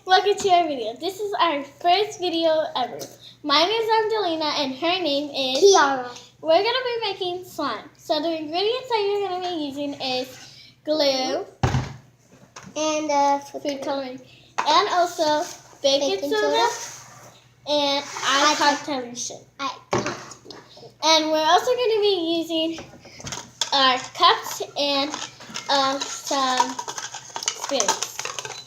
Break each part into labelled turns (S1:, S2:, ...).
S1: welcome to our video. This is our first video ever. My name is Angelina and her name is
S2: Kiara.
S1: We're going to be making slime. So the ingredients that you're going to be using is glue
S2: And
S1: food coloring, and also baking soda and eye contact solution. And we're also going to be using our cups and some spoons.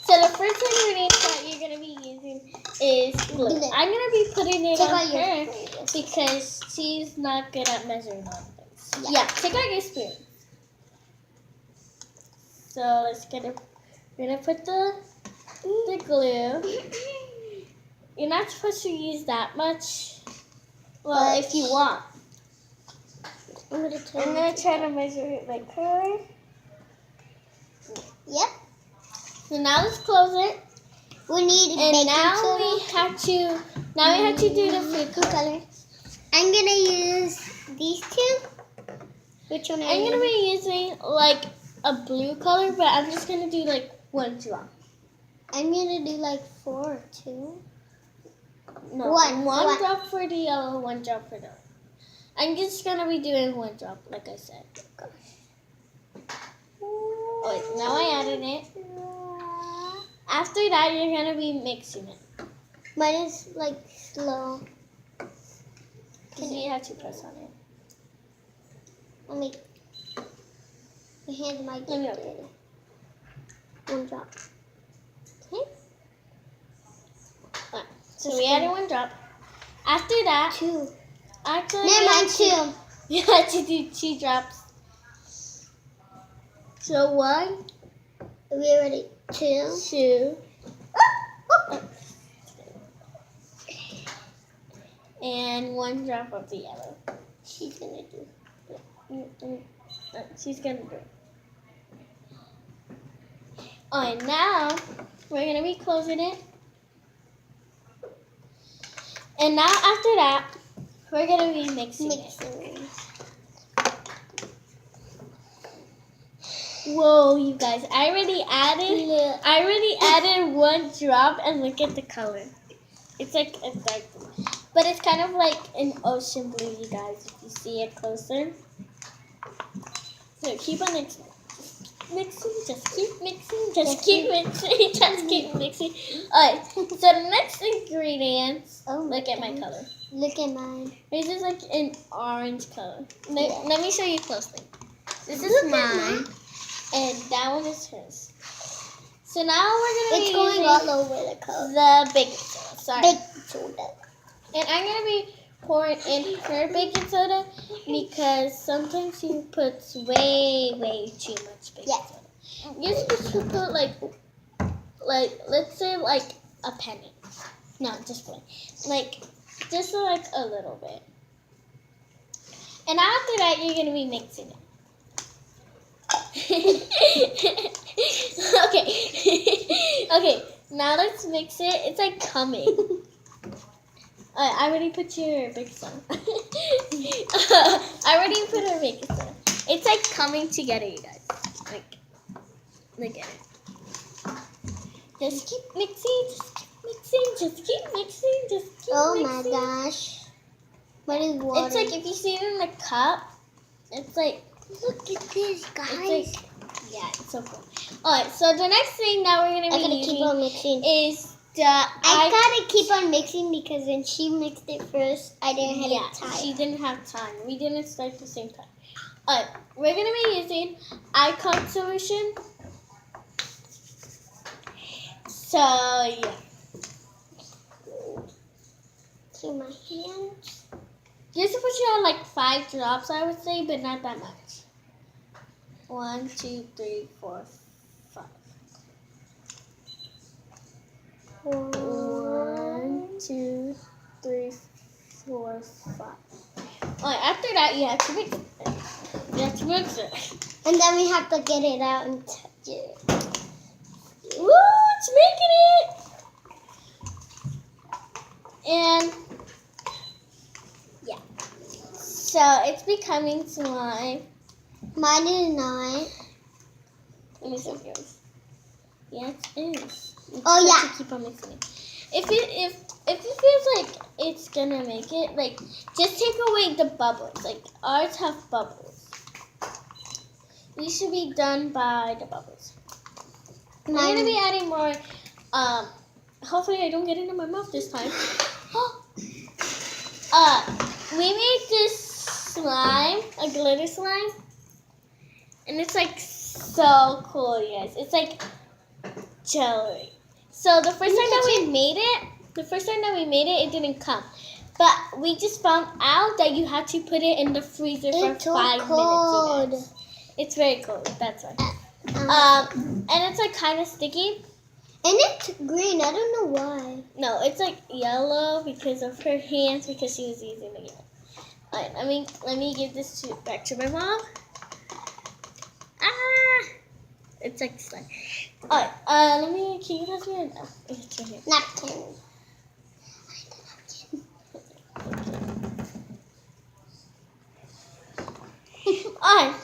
S1: So the first ingredient that you're going to be using is glue. I'm going to be putting it on her because she's not good at measuring on things. Yeah, take out your spoon. So let's get it. We're going to put the glue. You're not supposed to use that much. Well, if you want. I'm going to try to measure it like her.
S2: Yep.
S1: So now let's close it.
S2: We need
S1: and now we have to do the food color.
S2: I'm gonna use these two. Which one?
S1: I'm gonna be using like a blue color, but I'm just gonna do like one drop.
S2: I'm gonna do like 4 or 2.
S1: No, one drop for the yellow, one drop for the. I'm just gonna be doing one drop, like I said. Oh, wait, now I added it. After that, you're gonna be mixing it.
S2: Mine is like slow.
S1: Cause you have to press on it.
S2: Let me. My hand might get dirty. One drop. Okay.
S1: Right. So we added one drop. After that,
S2: 2.
S1: Actually,
S2: Never mind, 2.
S1: You have to do 2 drops. So 1.
S2: We already 2.
S1: 2. And 1 drop of the yellow.
S2: She's gonna do.
S1: She's gonna do it. Oh, and now we're gonna be closing it. And now after that, we're gonna be mixing it. Whoa, you guys! I already added 1 drop, and look at the color. It's like a dark blue, but it's kind of like an ocean blue, you guys. If you see it closer. So keep on mixing, just keep mixing, just keep mixing, just keep mixing. Alright, so the next ingredients. Look at my color.
S2: Look at mine.
S1: This is like an orange color. Let me show you closely. This is mine. And that one is hers. So now we're going to be
S2: going
S1: using
S2: all over the color.
S1: The baking soda. Sorry.
S2: Baking soda.
S1: And I'm going to be pouring in her baking soda because sometimes she puts way too much baking soda. You're supposed to put like let's say like a penny. No, just one. Just like a little bit. And after that, you're going to be mixing it. Okay, now let's mix it. It's like coming. I already put your baking soda. I already put her baking soda. It's like coming together, you guys. Look at it. Just keep mixing, just keep mixing, just keep mixing, just keep mixing.
S2: Oh my gosh. What is water?
S1: It's like if you see it in a cup, it's like,
S2: look at this, guys.
S1: Yeah, it's so cool. Alright, so the next thing that we're going to be using
S2: keep on mixing.
S1: is
S2: I gotta keep on mixing because when she mixed it first, I didn't have time.
S1: She didn't have time. We didn't start at the same time. Alright, we're going to be using icon solution. So, yeah.
S2: See my hands.
S1: You're supposed to have like 5 drops, I would say, but not that much. 1, 2, 3, 4, 5. 1, 2, 3, 4, 5. Alright, after that, you have to mix it. You have to mix it.
S2: And then we have to get it out and touch it.
S1: Woo! It's making it! And yeah. So it's becoming slime.
S2: Mine is not.
S1: Let me see yours. Yes, it is.
S2: Oh yeah.
S1: To keep on mixing it. If it feels like it's gonna make it, like just take away the bubbles. Like ours have bubbles. We should be done by the bubbles. I'm gonna be adding more. Hopefully I don't get it in my mouth this time. We made this slime, a glitter slime, and it's like so cool, you guys. It's like jelly. So the first time that we made it, it didn't come. But we just found out that you had to put it in the freezer for 5 minutes. You guys. It's very cold. That's why. And it's like kind of sticky.
S2: And it's green. I don't know why.
S1: No, it's like yellow because of her hands because she was using the yellow. Alright, let me give this back to my mom. It's like slime. Alright, can you pass me a it's right here.
S2: Napkin.
S1: Alright,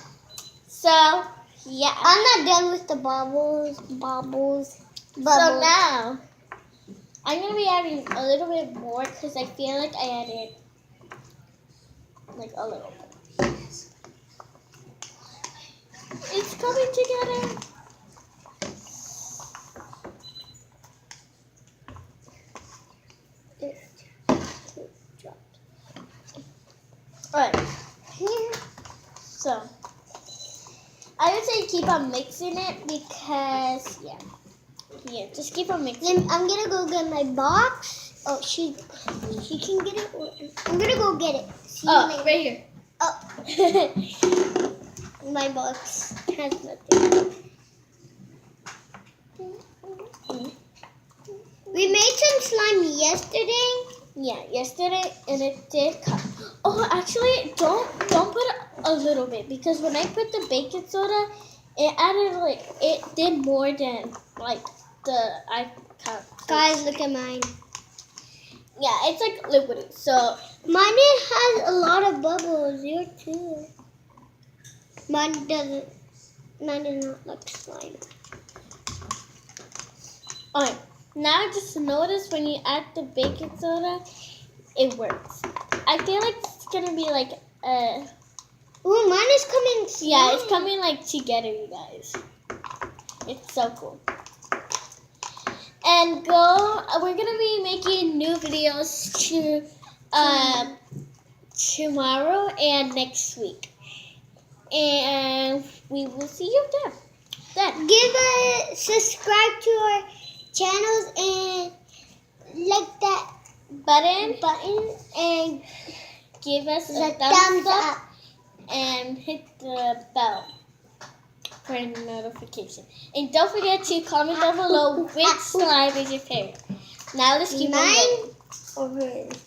S1: so yeah.
S2: I'm not done with the bubbles.
S1: So now, I'm going to be adding a little bit more because I feel like I added like a little bit. It's coming together. Alright, so I would say keep on mixing it because, yeah, just keep on mixing.
S2: I'm gonna go get my box. Oh, she can get it. I'm gonna go get it. See you later.
S1: Right here.
S2: Oh, my box has nothing. We made some slime yesterday.
S1: Yeah, yesterday, and it did come. Oh, actually, don't put a little bit because when I put the baking soda, it added it did more than I count.
S2: Guys, look at mine.
S1: Yeah, it's like liquidy. So
S2: mine has a lot of bubbles. Yours too. Mine doesn't. Mine does not look slime.
S1: Alright, now just notice when you add the baking soda, it works. I feel like it's gonna be like
S2: Ooh, mine is coming slime.
S1: Yeah, it's coming like together, you guys. It's so cool. And we're gonna be making new videos tomorrow and next week. And we will see you there.
S2: Give a subscribe to our channels and like that button and
S1: give us
S2: the
S1: a thumbs up and hit the bell for notification. And don't forget to comment down below which slime is your favorite. Now let's keep
S2: mine or hers.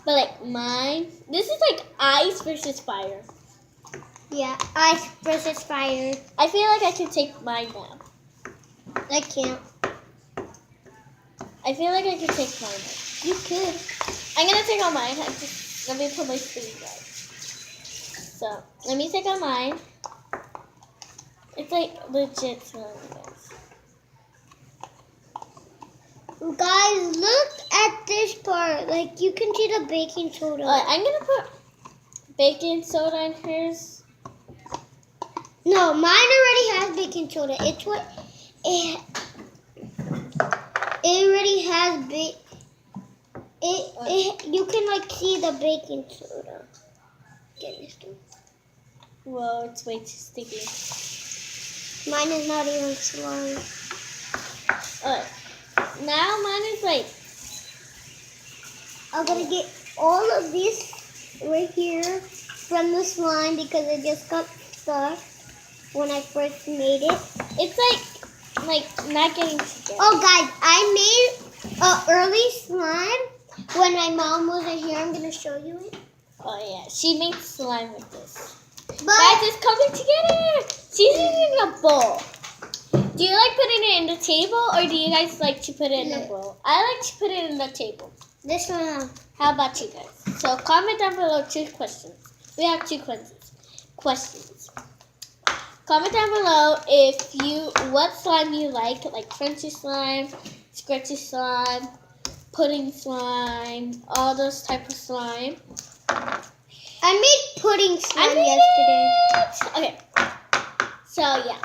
S1: But like mine. This is like ice versus fire.
S2: Yeah, ice versus fire.
S1: I feel like I can take mine now.
S2: I can't.
S1: I feel like I can take mine now.
S2: You could.
S1: I'm gonna take out mine. Let me put my spoon down. So let me take out mine. It's like legit smelling, guys.
S2: Guys, look at this part. Like you can see the baking soda.
S1: I'm gonna put baking soda in hers.
S2: No, mine already has baking soda. It's what it already has you can like see the baking soda. Get this too.
S1: Whoa, it's way too sticky.
S2: Mine is not even slime.
S1: Now mine is like.
S2: I'm gonna get all of this right here from the slime because it just got stuck when I first made it.
S1: It's like not getting together.
S2: Oh guys, I made an early slime when my mom wasn't here. I'm gonna show you it.
S1: Oh yeah, she made slime with this.
S2: But
S1: guys, it's coming together. She's using a bowl. Do you like putting it in the table or do you guys like to put it in a bowl? I like to put it in the table.
S2: This one.
S1: How about you guys? So comment down below 2 questions. We have 2 questions. comment down below what slime you like crunchy slime, scratchy slime, pudding slime, all those type of slime.
S2: I made pudding slime yesterday.
S1: Okay. So yeah.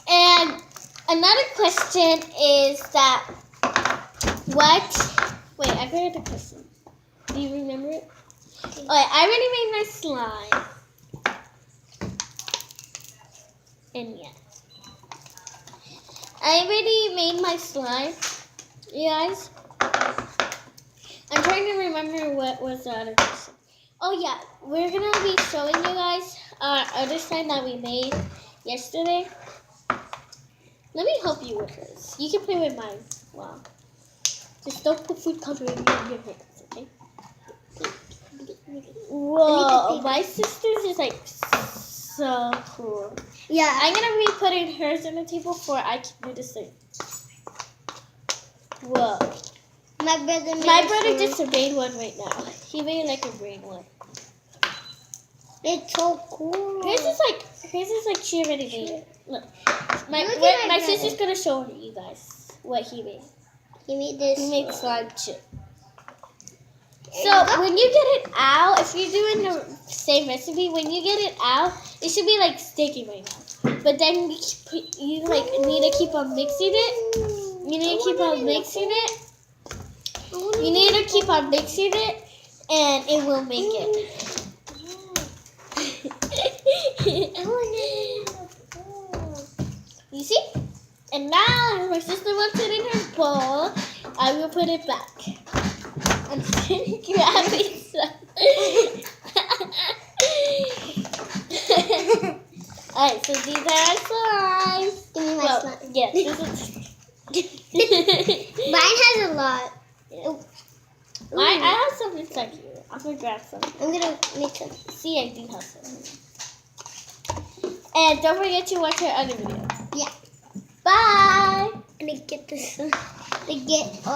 S1: And another question is that wait, I forgot the question. Do you remember it? Okay, I already made my slime. And yeah. I already made my slime, you guys. I'm trying to remember what was the other question. Oh yeah, we're going to be showing you guys our other slime that we made yesterday. Let me help you with this. You can play with mine. Wow. Just don't put food coloring in your hands, okay? Whoa, my sister's is like so cool.
S2: Yeah.
S1: I'm going to be putting hers on the table before I can do the same. Whoa.
S2: My brother
S1: just made one right now. He made like a green one.
S2: It's so cool.
S1: Hers is like she already made it. Look. My sister's going to show you guys what he made.
S2: He made this.
S1: He made slime chip. So when you get it out, if you're doing the same recipe, when you get it out, it should be like sticky right now. But then you like need to keep on mixing it. You need to keep on mixing it. You need to keep on mixing it, and it will make it. You see? And now, if my sister wants it in her bowl, I will put it back. I'm grabbing some. Alright, so these are our slimes.
S2: Give me my slime.
S1: Yes.
S2: Mine has a lot.
S1: Yeah. I have some inside here. I'm going to grab some.
S2: I'm going to make some.
S1: See, I do have some. And don't forget to watch our other video.
S2: Yeah.
S1: Bye.
S2: I'm going to get this. To get